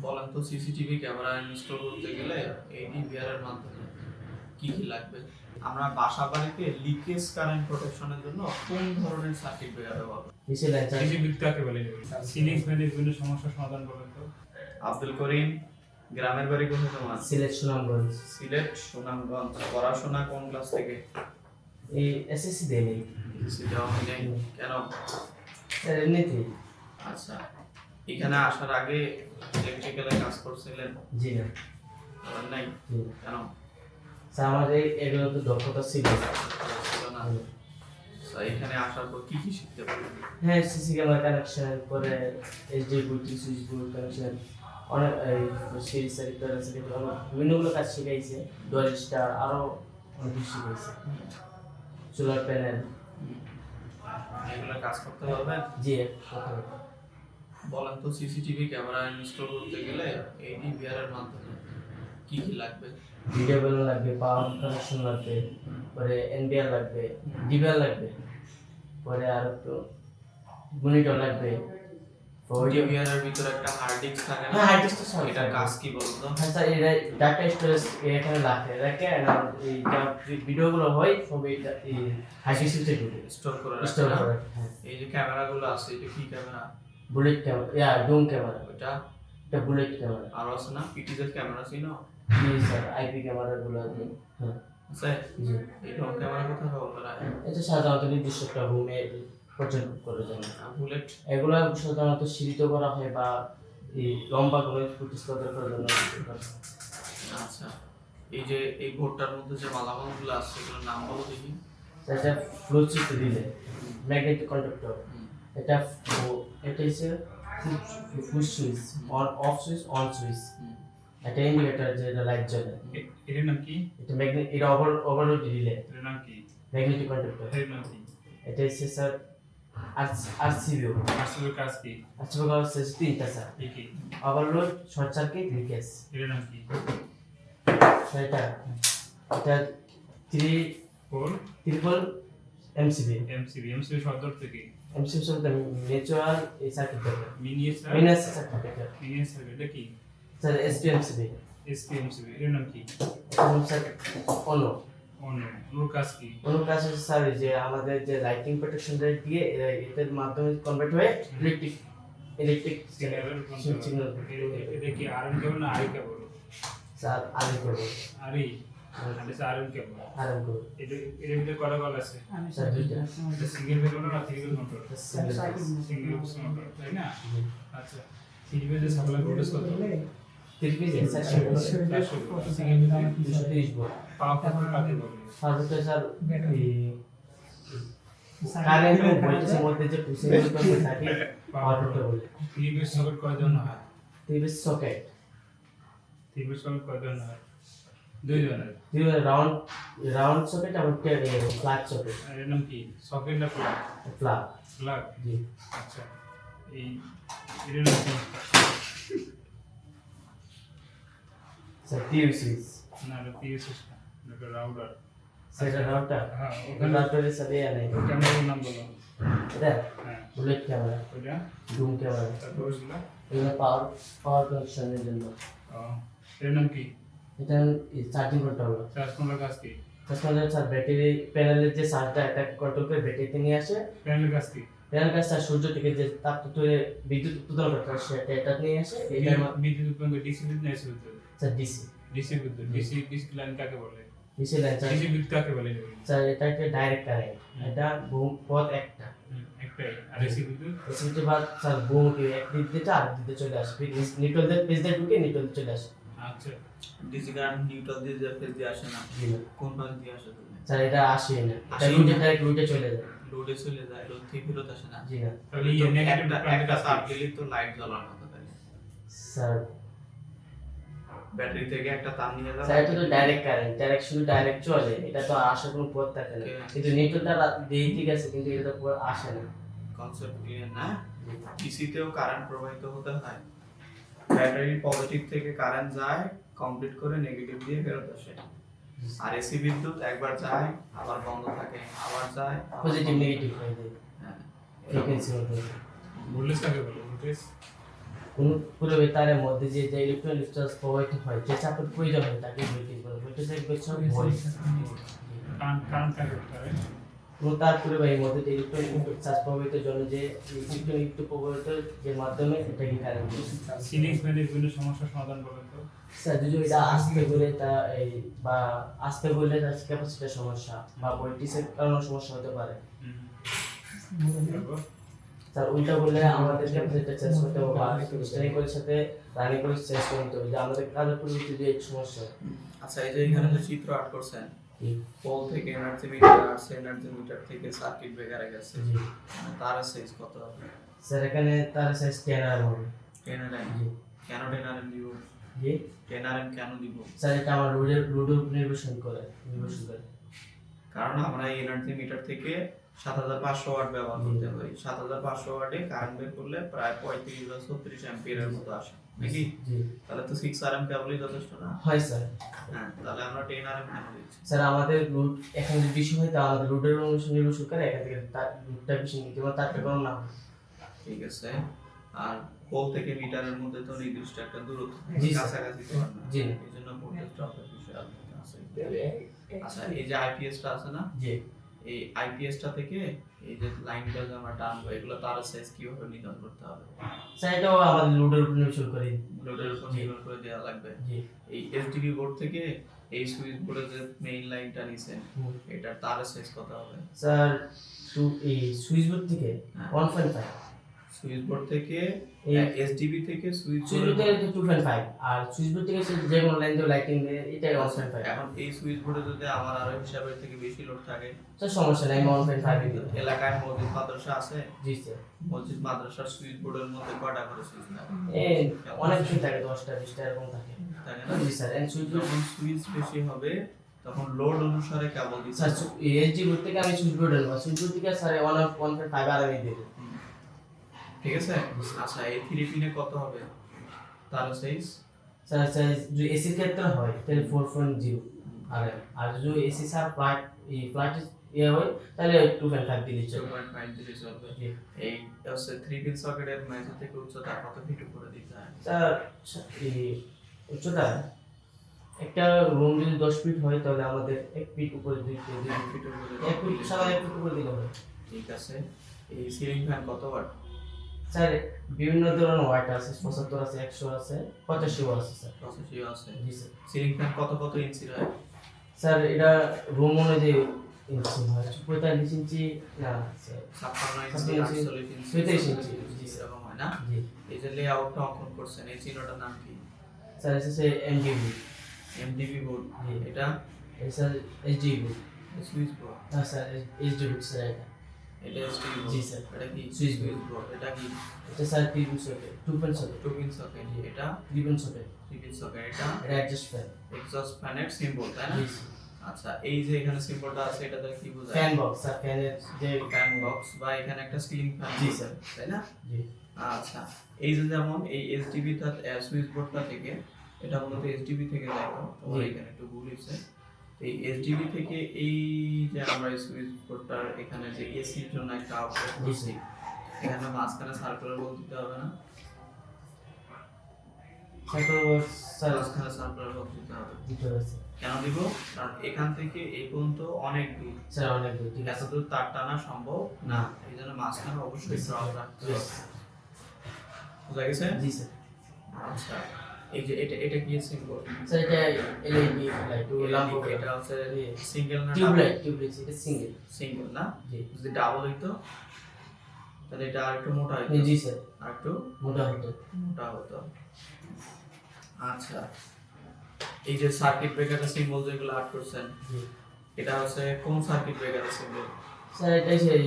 বলেন তো CCTV camera install করতে গেলে এই ডিভিআর এর মাধ্যমে কি কি লাগবে? আমরা বাসা বাড়িতে লিকেজ কারেন্ট প্রোটেকশনের জন্য কোন ধরনের সার্কিট ব্যবহার করব? ডিসি বিদ্যুৎ কাকে বলে? সিলিং ফ্যানের বিভিন্ন সমস্যার সমাধান করেন তো। আব্দুল করিম, গ্রামের বাড়ি কোথায় তোমার? সিলেট সুনামগঞ্জ। সিলেট সুনামগঞ্জ। পড়াশোনা কোন ক্লাস থেকে? এই এসএসসি দেয়নি সেটা আমি নেই কেন? স্যার এমনিতেই। আচ্ছা, এখানে আসার আগে ইলেকট্রিক্যালে কাজ করছিলেন? জি না। করেন নাই জি। কেন? স্যার আমার এগুলো তো দক্ষতা ছিল ছিল না। আচ্ছা, এখানে আসার পর কি কি শিখতে পারলেন? হ্যাঁ, সিসি ক্যামেরা কানেকশন, পরে এইচডি বুটি, সুইচ বোর্ড কানেকশন, অনেক সিরিজ সার্কিট বিভিন্নগুলো কাজ শিখাইছে। ডোর স্টার আরো অনেক কিছু শিখাইছে। Solar panel. এগুলো কাজ করতে পারবেন? জি। বলেন তো সিসিটিভি ক্যামেরা ইনস্টল করতে গেলে এই ডিভিআর এর মাধ্যমে কি কি লাগবে? ভিডিও বেল লাগবে, পাওয়ার কানেকশন লাগবে, পরে এনবিআর লাগবে, ডিভিআর লাগবে, পরে আর তো মনিটর লাগবে। ডিভিআর এর ভিতরে একটা হার্ড ডিস্ক থাকে না? হ্যাঁ, হার্ড ডিস্ক তো সব এটার কাজ কি বলুন তো? হ্যাঁ স্যার, এটা ডাটা স্টোরেজ এখানে রাখে না, এই যা ভিডিওগুলো হয় সব এই হার্ড ডিস্কে ঢুকে স্টোর করে স্টোর রাখে না? করে। হ্যাঁ, এই যে ক্যামেরাগুলো আছে এটা কি camera? Bullet camera, dome camera. ওটা এটা বুলেট ক্যামেরা। আরো আছে না পিটিজের ক্যামেরা চিনো? জি স্যার, আইপি ক্যামেরাগুলো আছে। হ্যাঁ আছে? জি। এই ড্রোন ক্যামেরা কোথায় ব্যবহার করা হয়? এটা সাধারণত নির্দিষ্ট একটা রুমে পর্যবেক্ষণ করে যায়। বুলেট এগুলো সাধারণত সিঁড়িতে করা হয় বা এই লম্বা করে প্রতিস্থাপন করার জন্য ব্যবহার করা হয়। আচ্ছা, এই যে এই বোর্ডটার মধ্যে যে মালামালগুলো আছে এগুলোর নাম বলো দেখি। এটা flow chip relay, magnetic conductor. এটা এটা হচ্ছে full switch, on off switch, on switch. এটা ইন্ডিকেটর যেটা লাইট জ্বলে। এর নাম কি? এটা ম্যাগনেট, এটা ওভারলোড রিলে, এর নাম কি? Magnetic conductor. এর নাম কি? এটা হচ্ছে স্যার আরসিবিও। আসলে কাজ কি? আরসিবিও হচ্ছে তিনটা স্যার: এই কি? Overload, short circuit, leakage. এর নাম কি? এটা এটা three four triple MCB. MCB শব্দ থেকে এমসিবি বলতে ন্যাচুরাল এই সার্কিট থাকে, মিনিয়েচার মিনাস সার্কিট থাকে মিনিয়েচার এটা কি? স্যার। এসপিএমসিবি। এসপিএমসিবি এর নাম কি? এবং স্যার অনো ওর কাজ কি? অন্য কাজ হচ্ছে স্যার যে আমাদের যে লাইটিং প্রোটেকশন দিয়ে এটার মাধ্যমে কনভার্ট হয়ে ইলেকট্রিক সিগন্যাল। এটা কি আরএন কেবল না আই কেবল? স্যার আরএম কেবল। আরই এটা আরএন কেবল। আরএম কেবল এটা এর ভিতরে কয়টা কল আছে? স্যার দুইটা। এটা সিঙ্গেল কেবল না ট্রিপল কন্ট্রোল? সিঙ্গেল কন্ট্রোল তাই না? আচ্ছা, থ্রি ফেজে সাপ্লাই ভোল্টেজ কত? তিরপিজে স্যার সিঙ্গেল ভিতরে 230 ভোল্ট। পাওয়ার ফ্যাক্টর কাকে বলে? স্যার হচ্ছে স্যার কারেন্ট ও ভোল্টেজের মধ্যে যে পুষিংগুলো থাকে পাওয়ার ফ্যাক্টর বলে। থ্রি ফেজ সকেট কয়জন হয়? তিরপিজ সকেট থ্রি ফেজ সকেট কয়জন হয়? দুই জনের। রাউন্ড সকেট আর ফ্ল্যাট সকেট। আর এর নাম কি? সকেট না প্লাগ? প্লাগ। প্লাগ। জি আচ্ছা, এই এর নাম কি? স্যার পিইউসি। না এটা পিএসএস না, এটা রাউটার। সেটা রাউটার। হ্যাঁ, ওখানে রাউটারের সাথে নাই। ক্যামেরার নাম বলো। এটা হ্যাঁ, বুলেট ক্যামেরা, ওইটা ডুম ক্যামেরা। তারপর ওইগুলা। এগুলো পাওয়ার কানেকশনের জন্য। ও, এর নাম কি? এটা চার্জিং কন্ট্রোল। চার্জ করার কাজ কি? তাছাড়া স্যার ব্যাটারি প্যানেলের যে চার্জটা এটা কন্ট্রোল করে ব্যাটারিতে নিয়ে আসে। প্যানেলের কাজ কি? প্যানেল কাজ স্যার সূর্য থেকে যে তাপ তুলে বিদ্যুৎ উৎপাদন করতে হয় সেটা এটা নিয়ে আসে। এটা বিদ্যুৎ উৎপন্ন করে ডিসি বিদ্যুৎ না এসি বিদ্যুৎ? Sir DC. ডিসি বিদ্যুৎ। ডিসি লাইন কাকে বলে? DC line sir. ডিসি বিদ্যুৎ কাকে বলে? স্যার এটা একটা ডাইরেক্ট কারেন্ট। এটা পথ একটা। একটাই। আর এসি বিদ্যুৎ? এসিতে বাদ স্যার বহুমুখী, এক দিক দিয়ে আর দিক দিয়ে চলে আসে। নিউট্রাল পেজ দিয়ে ঢুকে নিউট্রাল চলে আসে। আচ্ছা, ডিসি কারেন্ট নিউট্রাল দিয়ে যে ফেজ দিয়ে আসে না, জি না কোন পাশ দিয়ে আসে? তুমি স্যার, এটা আসে না। এটা আসেই লুটে না। ডাইরেক্ট লুটে চলে যায়। লোডে চলে যায়, লোড থেকে ফেরত আসে না। জি না তাহলে এই তো নেগেটিভ একটা তার দিলেই তো লাইট জ্বলার মতো তাহলে। স্যার। ব্যাটারি থেকে একটা তার নিয়ে যাবে। স্যার এটা তো ডাইরেক্ট কারেন্ট, শুধু ডাইরেক্ট চলে। এটা তো আসার কোনো পথ থাকে না। কিন্তু নিউট্রালটা দিয়ে ঠিক আছে, কিন্তু এটা তো আসে না। কনসেপ্ট ক্লিয়ার না? ডিসিতেও কারেন্ট প্রবাহিত হতে হয়। ব্যাটারি পজিটিভ থেকে কারেন্ট যায়, কমপ্লিট করে নেগেটিভ দিয়ে ফেরত আসে। আর এসি বিদ্যুৎ একবার যায় আবার বন্ধ থাকে, আবার যায় পজিটিভ নেগেটিভ হয়ে যায় হ্যাঁ, ফ্রিকোয়েন্সি মধ্যে। ভোল্টেজ কাকে বলে? ভোল্টেজ কোনো পুরোবে তারের মধ্যে যে যে ইলেকট্রনিক ডিসচার্জ প্রবাহিত হয় যে চাপের প্রয়োজন হয় তাকে ভোল্টেজ বলে ভোল্টেজ হচ্ছে ভোল্ট কারেন্ট করতে হবে। এবং তার পরিবাহীর মধ্যে যে ইলেকট্রনিক চার্জ প্রবাহিতের জন্য যে ইলেকট্রনিক প্রবাহিত যে মাধ্যমে এটাকে কারেন্ট সিলিং ফ্যানের বিভিন্ন সমস্যার সমাধান করবেন তো। স্যার যদি এটা আসতে বলে তা এই বা আসতে বললে তার ক্যাপাসিটির সমস্যা বা ভোল্টেজের কারণে সমস্যা হতে পারে। তারপর স্যার ওইটা বললে আমাদের ক্যাপাসিটিটা চেঞ্জ করতে হবে বা স্ট্যান্ডিং কোয়েলের সাথে রানিং কোয়েল চেঞ্জ করতে হবে যে আমাদের কাজের পরিবর্তে যে সমস্যা আচ্ছা এই যে এখানে যে চিত্র আর্ট করছেন জি পোল থেকে এনার্জি মিটার আসছে এনার্জি মিটার থেকে সার্কিট ব্রেকারে গেছে জি তার সাইজ কত হবে স্যার এখানে তার সাইজ 10 আর হবে 10 আরএম জি কেন 10 আরএম দিব জি 10 আরএম কেন দিব স্যার এটা আমার লোডের উপর নির্ভরশীল করে কারণ আমরা এই এনার্জি মিটার থেকে 7500 ওয়াট ব্যবহার করতে পারি 7500 ওয়াটে কারেন্ট বের করলে প্রায় 35 বা 36 অ্যাম্পিয়ারের মতো আসে নাকি জি তাহলে তো 6 আরএম কেবলই যথেষ্ট না হয় স্যার হ্যাঁ তাহলে আমরা 10 আরএম কেন দিচ্ছি স্যার আমাদের লোড এখন যদি বেশি হয় তাহলে আমাদের লোডের অনুসারে নির্ভরশীল করে এখান থেকে তার লোডটা বেশি নিতে হবে তারটা কম না হয়। ঠিক আছে আর পোল থেকে মিটারের মধ্যে তো নির্দিষ্ট একটা দূরত্ব জি, স্যার। কাছাকাছি তো আর না জি। এই জন্য ভোল্টেজ ড্রপের বিষয় আলাদা আছে আচ্ছা এই যে আইপিএসটা আছে না জি এই আইপিএসটা থেকে এই যে লাইনটা যে আমরা টানবো এগুলো তার সাইজ কিভাবে নির্ধারণ করতে হবে স্যার এটাও আমাদের লোডের উপর নির্ভরশীল করে লোডের উপর জি। নির্ভর করে দেওয়া লাগবে জি এই এসডিবি বোর্ড থেকে এই সুইচ বোর্ডের যে মেইন লাইনটা নিছেন হুম। এটার তার সাইজ কত হবে স্যার এই সুইচ বোর্ড থেকে হ্যাঁ। 1.5 সুইচ বোর্ড থেকে এই- এসডিবি থেকে সুইচ সুইচ বোর্ড থেকে 2.5 আর সুইচ বোর্ড থেকে যে কোনো লাইন দিয়ে লাইটিং দেয় এটা 1.5 এখন এই সুইচ বোর্ডে যদি আমার আরো হিসাবের থেকে বেশি লোড থাকে স্যার সমস্যা নাই 1.5 দিতে এলাকায় মসজিদ মাদ্রাসা আছে জি স্যার মসজিদ মাদ্রাসার সুইচ বোর্ডের মধ্যে কয়টা করে সুইচ থাকে এই অনেক কিছু থাকে 10টা 20টা এরকম থাকে থাকে না জি স্যার এন্ড সুইচ বোর্ড যখন সুইচ বেশি হবে তখন লোড অনুসারে কেবল দিতে স্যার হবে। এসজি বোর্ড থেকে আমি সুইচ বোর্ড নেব সুইচ বোর্ড থেকে স্যার 1.5 আর আমি দেব হুম। ঠিক আছে আচ্ছা এই 3 পিনে কত হবে তার সাইজ স্যার স্যার যদি এসি ক্ষেত্রে হয় তাহলে 4.0 আর যদি এসি স্যার ফ্ল্যাট ইয়ে হয় তাহলে 2.5 দিলে চলবে 2.5 দিলে চলবে জি। এই হচ্ছে 3 পিন সকেটের মেঝে থেকে উচ্চতা কত ফিট উপরে দিতে হয় স্যার এই উচ্চতা একটা রুম যদি 10 ফিট হয় তাহলে আমাদের 1 ফিট উপরে দিতে 1 ফিট উপরে 1 ফিট সারা 1 ফিট উপরে দিলে হবে ঠিক আছে এই সিলিং ফ্যান কত ওয়াট স্যার বিভিন্ন ধরনের ওয়াট আছে 75 আছে 100 আছে 85 আছে স্যার 85 আছে জি স্যার সিলিং ফ্যান কত ইঞ্চির হয় স্যার এটা রুম অনুযায়ী ইঞ্চি হয় 45 ইঞ্চি না স্যার 56 ইঞ্চি 48 ইঞ্চি 37 ইঞ্চি, জি, এরকম হয় না জি এই যে লেআউটটা অঙ্কন করছেন এই চিহ্নটার নাম কি স্যার এসে এমডিবি এমডিবি বোর্ড জি। এটা স্যার এইচডিবি সুইচ বোর্ড না স্যার এইচডিবি স্যার এটা এটা এসটিবি বোর্ড জি, স্যার। এটা কি সুইচ সুইচ বোর্ড এটা কি এটা sir 3 socket 2 socket 2 pin socket এটা 3 সকেট 3 পিন সকেট এটা এটা অ্যাডজাস্ট ফ্যান এক্সস্ট ফ্যানের সিম্বল তাই না জি আচ্ছা এই যে এখানে সিম্বলটা আছে এটা দ্বারা কি বোঝায় ফ্যান বক্স স্যার ফ্যানের যে ফ্যান বক্স বা এখানে একটা সিলিং ফ্যান জি, স্যার। তাই না জি আচ্ছা এই যে যেমন এই এসডিবি টা সুইচ বোর্ডটা থেকে এটা মূলত এসডিবি থেকে যায় তো তোমার জি। এখানে একটু ভুল হয়েছে এই এসডিবি থেকে এই যে আমরা এই সুইচ বোর্ডটার এখানে যে এসির জন্য একটা আউটলেট জি, দিয়েছি এখানে মাঝখানে সার্কুলার বল দিতে হবে না সাইকেল বক্স স্যার মাঝখানে সার্কুলার বল দিতে হবে দিতে আছে কেন দিব কারণ এখান থেকে এই পর্যন্ত অনেক দূর স্যার অনেক দূর ঠিক এত আছে দূর তার টানা সম্ভব না এই জন্য মাঝখানে অবশ্যই ড্রপ রাখতে হবে বুঝা গেছে জি স্যার আচ্ছা এই যে এটা কি সিম্বল স্যার এটা এলইডি লাইট ল্যাম্প এটা হচ্ছে জি। সিঙ্গেল না টিউবলাইট এটা সিঙ্গেল সিঙ্গেল না জি যদি ডাবল হইতো তাহলে এটা আরেকটু মোটা হইতো জি স্যার আরেকটু মোটা হতো মোটা হতো আচ্ছা এই যে সার্কিট ব্রেকারের সিম্বল যেগুলো আর্ট করছেন জি এটা হচ্ছে কোন সার্কিট ব্রেকারের সিম্বল স্যার এটা সেই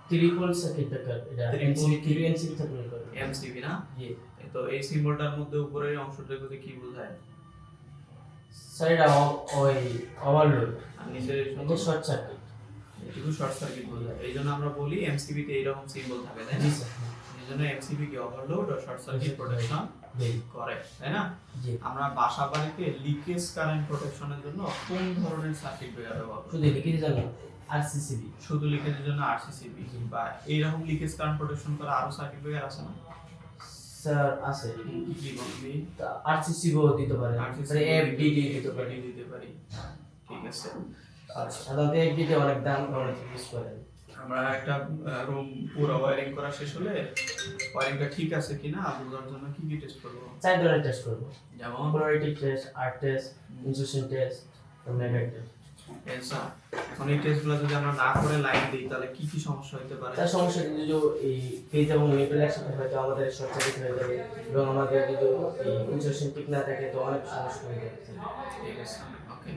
ট্রিপল সার্কিট ব্রেকার এটা Triple MCB 3 MCB circuit breaker MCB না জি তো এই সিম্বলটার মধ্যে উপরের অংশটাকে কি বোঝায় স্যার এটা ওই ওভারলোড আর নিচের এই এটা সুন্দর শর্ট সার্কিট এটুকু শর্ট সার্কিট বোঝায় এই জন্য আমরা বলি এমসিবি তে এইরকম সিম্বল থাকে তাই না জি স্যার এই জন্য এমসিবি কি ওভারলোড ও শর্ট সার্কিট প্রোটেকশন জি করে তাই না জি আমরা বাসা বাড়িতে লিকেজ কারেন্ট প্রোটেকশনের জন্য কোন ধরনের সার্কিট ব্রেকার ব্যবহার করি শুধু লিখে জানো আরসিসিবি শুধু লিকেজের জন্য আরসিসিবি বা এইরকম লিকেজ কারেন্ট প্রোটেকশন করা আরো সার্কিট ব্রেকার আছে না স্যার আছে জীবন আরসিসিও দিতে পারে মানে এফডিডি দিতে পারে দিতে পারি। ঠিক আছে। আচ্ছা সাধারণত এফডিডি অনেক দাম অনেক ইউজ করে। আমরা একটা রুম পুরো ওয়্যারিং করা শেষ হলে ওয়্যারিংটা ঠিক আছে কিনা বোঝার জন্য কি কি টেস্ট করব? 4 ধরনের টেস্ট করব, যেমন polarity test, earth test, insulation test, megger test. আচ্ছা, এখন এই টেস্টগুলো যদি আমরা না করে লাইন দিই তাহলে কি কি সমস্যা হতে পারে? তার সমস্যা কিন্তু যে এই ফেজ এবং মেটাল একসাথে হয়তো আমাদের শর্ট সার্কিট হয়ে যাবে এবং আমাদের যদি এই ইনসুলেশন ঠিক না থাকে তো অনেক সমস্যা হয়ে যাবে। ঠিক আছে, ওকে।